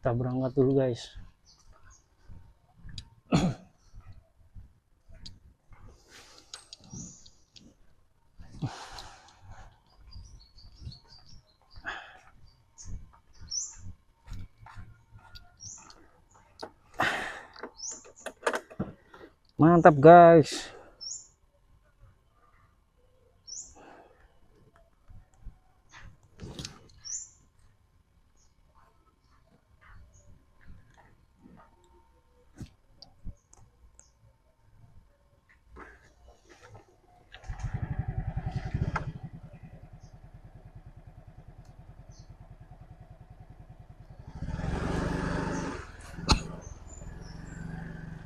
Kita berangkat dulu guys. Mantap guys.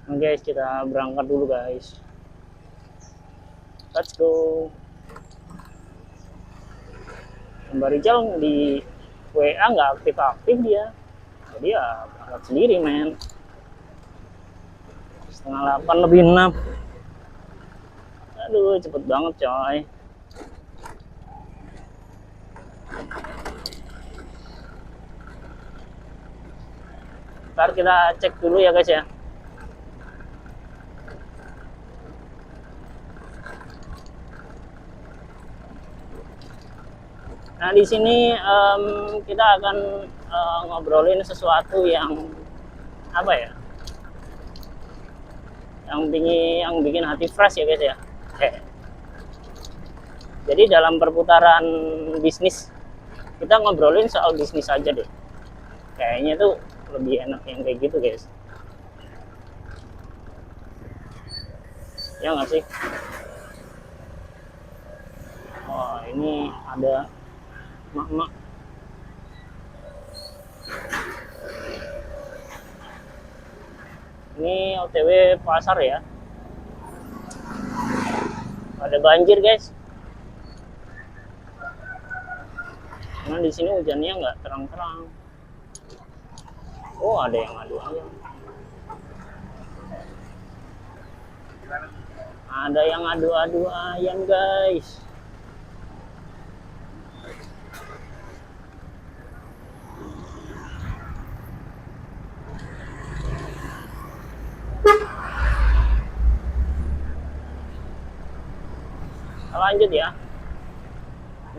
Nah guys, kita berangkat dulu guys. Let's go. Mbak Rijal di WA nggak aktif-aktif dia. Jadi ya berangkat sendiri men. 7:30 lebih 6. Aduh cepet banget coy. Ntar kita cek dulu ya guys ya. Nah di sini kita akan ngobrolin sesuatu yang apa ya? Yang bikin hati fresh ya guys ya. Jadi dalam perputaran bisnis kita ngobrolin soal bisnis aja deh. Kayaknya tuh lebih enak yang kayak gitu guys. Ya nggak sih? Oh ini ada mak-mak. Ini OTW pasar ya. Ada banjir guys. Karena di sini hujannya nggak terang-terang. Oh ada yang adu ayam. Ada yang adu-adu ayam guys. Lanjut ya.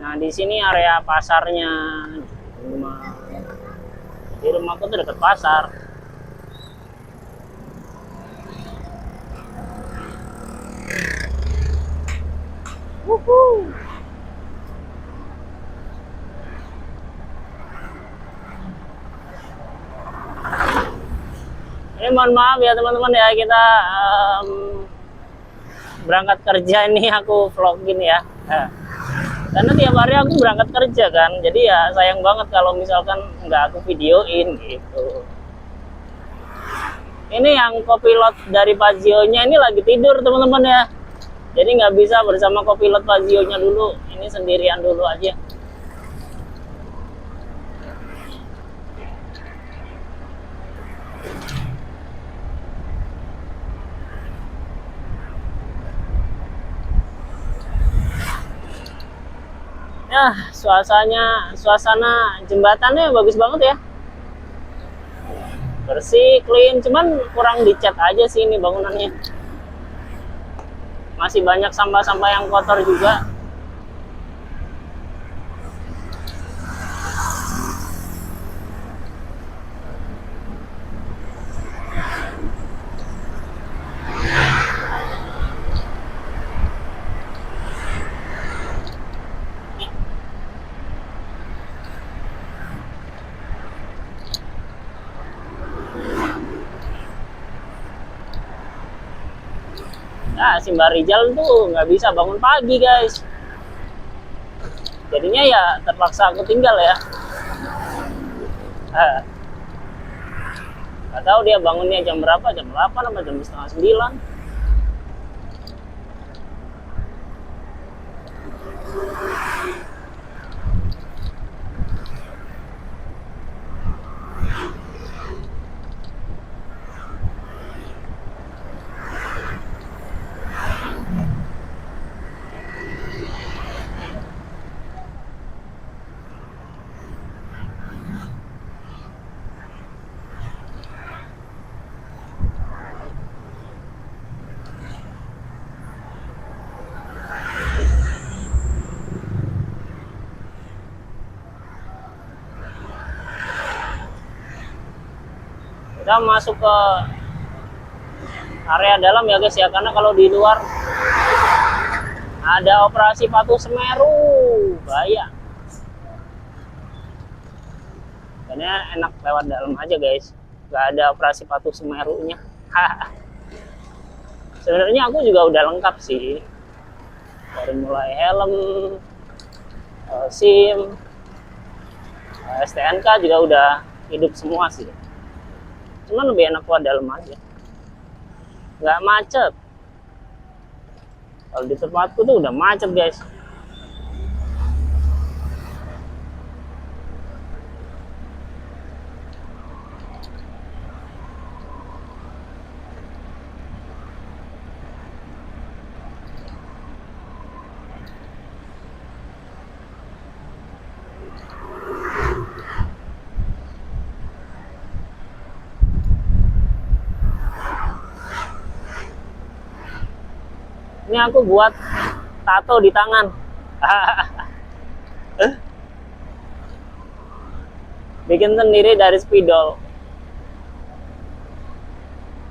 Nah di sini area pasarnya. Di rumahku tuh dekat pasar. Wuhu. Ini mohon maaf ya teman-teman ya, kita berangkat kerja ini aku vlogin ya. Karena tiap hari aku berangkat kerja kan, jadi ya sayang banget kalau misalkan nggak aku videoin gitu. Ini yang kopilot dari Pazio-nya ini lagi tidur teman-teman ya, jadi nggak bisa bersama kopilot Pazio-nya dulu, ini sendirian dulu aja. Ya, suasana jembatannya bagus banget ya. Bersih, clean, cuman kurang dicat aja sih ini bangunannya. Masih banyak sampah-sampah yang kotor juga. Nah, si Mbak Rijal tuh nggak bisa bangun pagi guys, jadinya ya terpaksa aku tinggal ya. Nggak tahu dia bangunnya jam berapa, jam 8 atau jam setengah 9. Kita masuk ke area dalam ya guys ya, karena kalau di luar ada operasi Patuh Semeru, bahaya. Karena enak lewat dalam aja guys, nggak ada operasi Patuh Semerunya. Sebenarnya aku juga udah lengkap sih, dari mulai helm, SIM, STNK juga udah hidup semua sih. Cuman lebih enak lewat dalam aja, nggak macet. Kalau di tempatku tuh udah macet guys. Ini aku buat tato di tangan. Bikin sendiri dari spidol.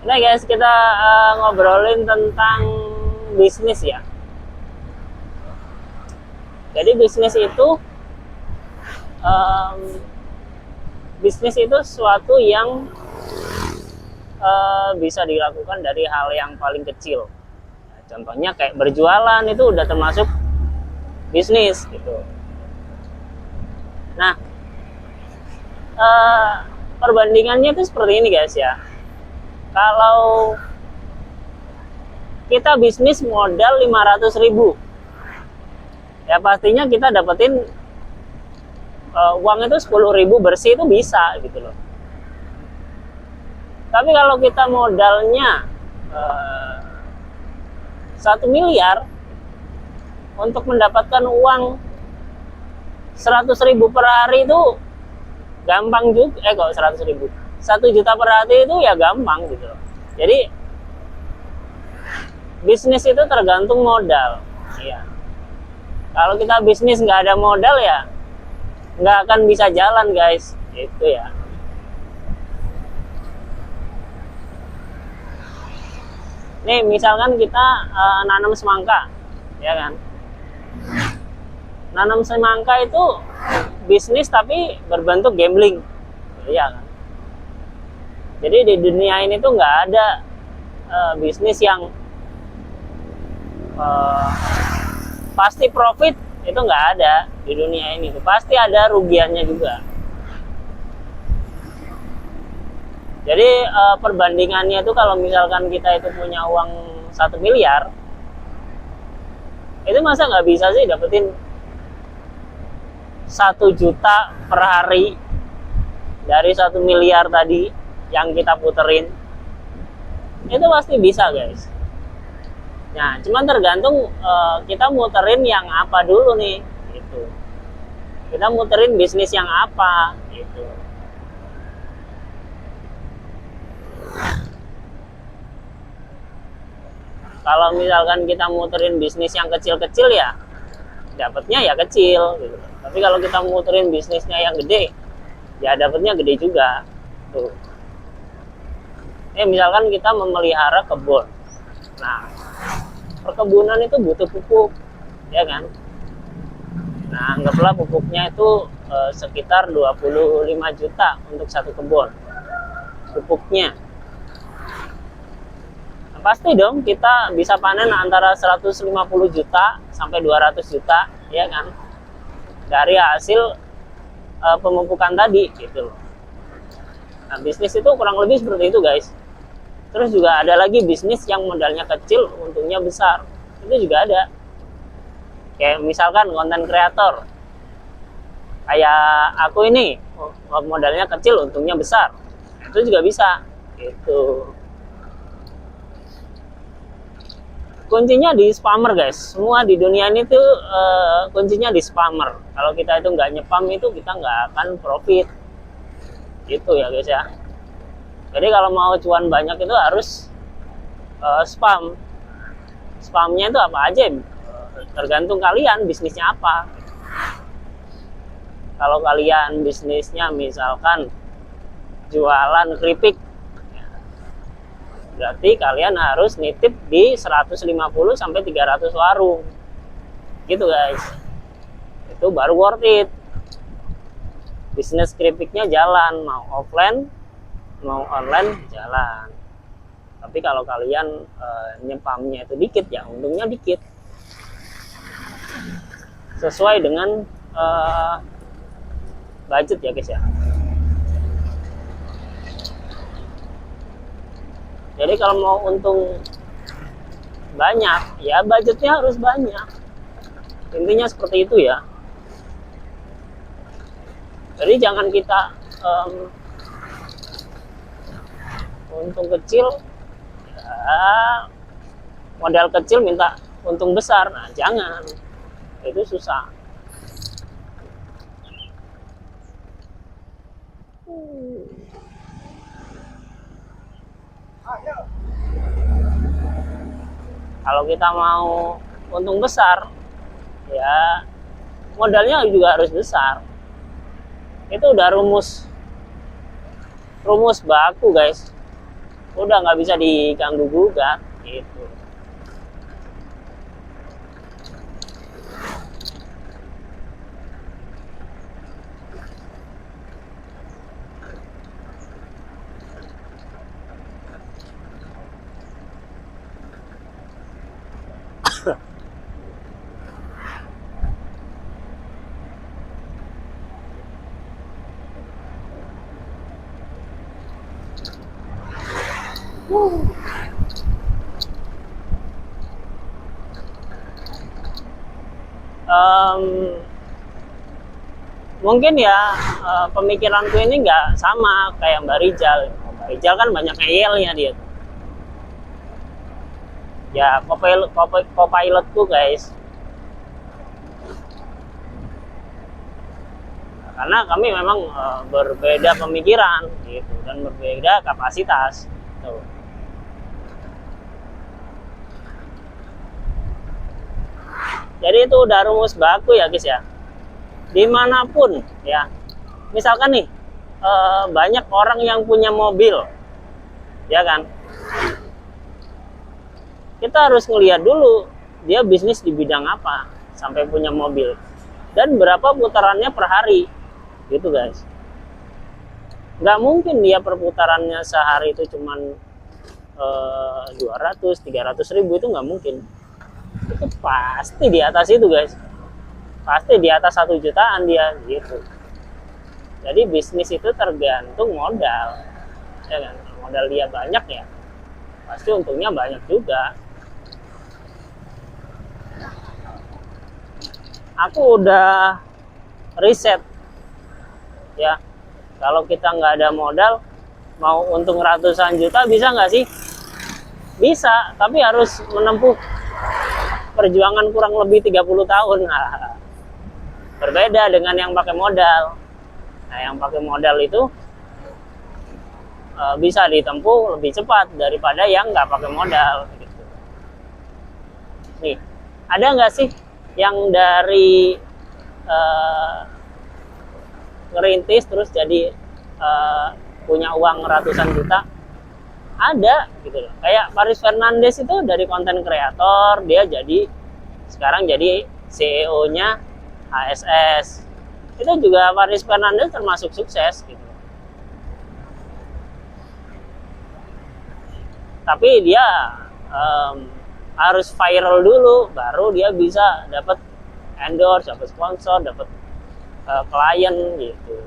Nah guys, kita ngobrolin tentang bisnis ya. Jadi bisnis itu sesuatu yang bisa dilakukan dari hal yang paling kecil. Contohnya kayak berjualan itu udah termasuk bisnis gitu. Nah, perbandingannya itu seperti ini guys ya. Kalau kita bisnis modal 500.000, ya pastinya kita dapetin uang itu 10.000 bersih itu bisa gitu loh. Tapi kalau kita modalnya 1 miliar untuk mendapatkan uang 100.000 per hari itu gampang juga. Kok 100.000, 1 juta per hari itu ya gampang gitu loh. Jadi bisnis itu tergantung modal ya. Kalau kita bisnis nggak ada modal ya nggak akan bisa jalan guys, itu ya. Nih misalkan kita nanam semangka, ya kan? Nanam semangka itu bisnis tapi berbentuk gambling, ya kan? Jadi di dunia ini tuh nggak ada bisnis yang pasti profit, itu nggak ada di dunia ini. Pasti ada rugiannya juga. Jadi perbandingannya itu kalau misalkan kita itu punya uang 1 miliar, itu masa nggak bisa sih dapetin 1 juta per hari dari 1 miliar tadi yang kita puterin? Itu pasti bisa guys. Nah, cuman tergantung kita muterin yang apa dulu nih, gitu. Kita muterin bisnis yang apa, gitu. Kalau misalkan kita muterin bisnis yang kecil-kecil ya dapatnya ya kecil gitu. Tapi kalau kita muterin bisnisnya yang gede ya dapatnya gede juga tuh. Misalkan kita memelihara kebun. Nah, perkebunan itu butuh pupuk, ya kan? Nah, anggaplah pupuknya itu sekitar 25 juta untuk satu kebun pupuknya. Pasti dong kita bisa panen antara 150 juta sampai 200 juta, ya kan, dari hasil pemupukan tadi gitu. Nah, bisnis itu kurang lebih seperti itu guys. Terus juga ada lagi bisnis yang modalnya kecil untungnya besar, itu juga ada. Kayak misalkan konten kreator kayak aku ini, modalnya kecil untungnya besar, itu juga bisa gitu. Kuncinya di spammer guys. Semua di dunia ini tuh kuncinya di spammer. Kalau kita itu nggak nyepam itu kita nggak akan profit. Gitu ya guys ya. Jadi kalau mau cuan banyak itu harus spam. Spamnya itu apa aja? Tergantung kalian bisnisnya apa. Kalau kalian bisnisnya misalkan jualan keripik Berarti kalian harus nitip di 150 sampai 300 warung. Gitu guys. Itu baru worth it. Bisnis keripiknya jalan, mau offline, mau online jalan. Tapi kalau kalian nyepamnya itu dikit ya, untungnya dikit. Sesuai dengan budget ya guys ya. Jadi kalau mau untung banyak, ya budgetnya harus banyak. Intinya seperti itu ya. Jadi jangan kita untung kecil, ya, modal kecil minta untung besar. Nah, jangan. Itu susah. Kalau kita mau untung besar, ya modalnya juga harus besar. Itu udah rumus baku guys. Udah nggak bisa diganggu gugat gitu. Mungkin ya pemikiranku ini nggak sama kayak Mbak Rizal. Mbak Rizal kan banyak ngeyelnya dia. Ya co-pilotku guys. Karena kami memang berbeda pemikiran gitu dan berbeda kapasitas. Tuh. Jadi itu udah rumus baku ya guys ya. Dimanapun ya, misalkan nih banyak orang yang punya mobil, ya kan? Kita harus ngelihat dulu dia bisnis di bidang apa sampai punya mobil dan berapa putarannya per hari, gitu guys. Nggak mungkin dia perputarannya sehari itu cuman 200-300 ribu, itu nggak mungkin. Itu pasti di atas itu guys, pasti di atas 1 jutaan dia gitu. Jadi bisnis itu tergantung modal, ya kan? Modal dia banyak ya pasti untungnya banyak juga. Aku udah riset ya, kalau kita nggak ada modal mau untung ratusan juta bisa nggak sih? Bisa, tapi harus menempuh perjuangan kurang lebih 30 tahun. Nah, berbeda dengan yang pakai modal. Nah, yang pakai modal itu bisa ditempuh lebih cepat daripada yang nggak pakai modal. Gitu. Nih, ada nggak sih yang dari ngerintis terus jadi punya uang ratusan juta? Ada gitu loh. Kayak Paris Fernandes itu dari konten kreator, dia sekarang jadi CEO-nya HSS. Itu juga Paris Fernandes termasuk sukses gitu. Tapi dia harus viral dulu baru dia bisa dapat endorse, dapat sponsor, dapat klien gitu.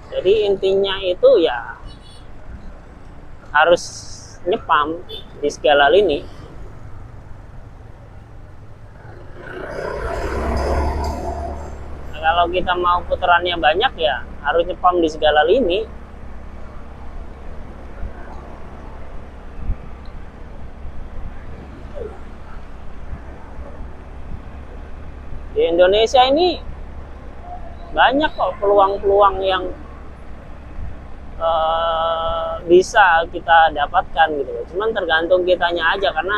Jadi intinya itu ya harus nyepam di segala lini. Nah, kalau kita mau putarannya banyak ya harus nyepam di segala lini. Di Indonesia ini banyak kok peluang-peluang yang bisa kita dapatkan gitu. Cuman tergantung kitanya aja, karena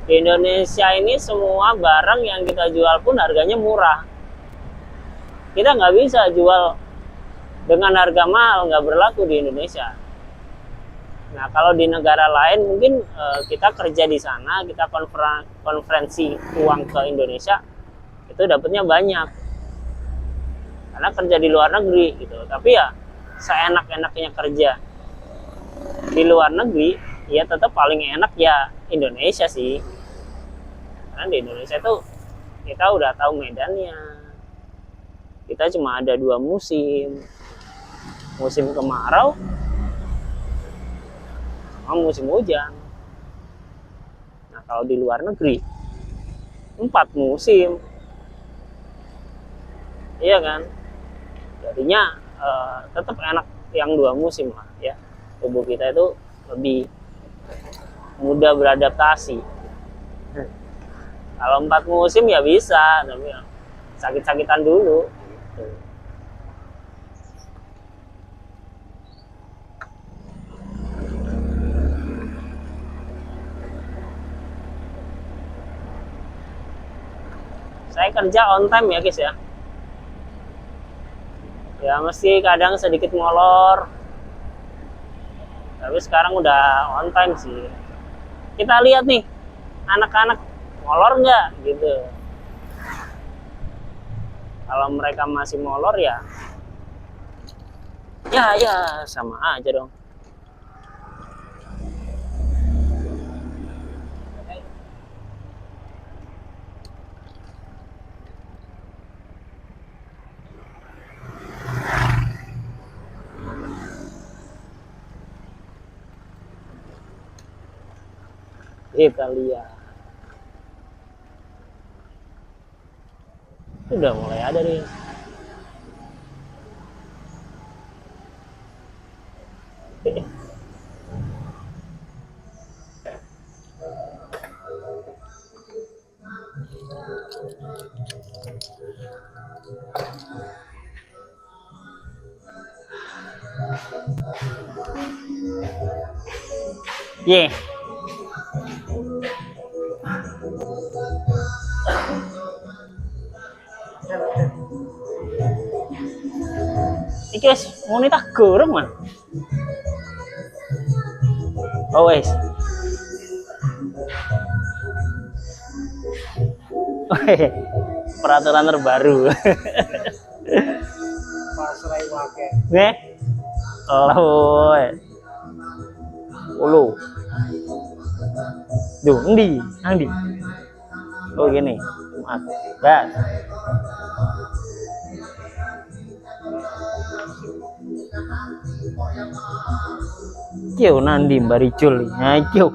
di Indonesia ini semua barang yang kita jual pun harganya murah. Kita nggak bisa jual dengan harga mahal nggak berlaku di Indonesia. Nah, kalau di negara lain mungkin kita kerja di sana, kita konferensi uang ke Indonesia, itu dapatnya banyak. Karena kerja di luar negeri gitu. Tapi ya seenak-enaknya kerja di luar negeri, ya tetap paling enak ya Indonesia sih. Karena di Indonesia itu kita udah tahu medannya. Kita cuma ada 2 musim. Musim kemarau sama musim hujan. Nah, kalau di luar negeri 4 musim. Iya kan? Jadinya tetap enak yang 2 musim lah ya. Tubuh kita itu lebih mudah beradaptasi. Kalau 4 musim ya bisa, tapi sakit-sakitan dulu. Saya kerja on time ya guys ya. Ya mesti kadang sedikit molor. Tapi sekarang udah on time sih. Kita lihat nih, anak-anak molor nggak gitu. Kalau mereka masih molor ya sama aja dong. Kita lihat. Udah mulai ada nih. Yeah. Iki wis muni tak goreng man. Oh wis. Peraturan terbaru. Pasrai wake. Nih. Oh. Ulu. Duh, endi? Andi. Oh gini. Maaf. Gas. Kyo nandi baricul. Nah, kyo.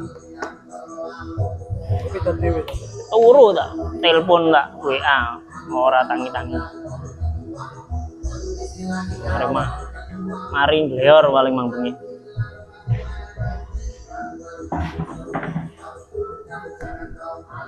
Kita dewe. Turu tak? Telepon tak? WA. Ora tangi-tangi. Mari gleor paling mang bengi.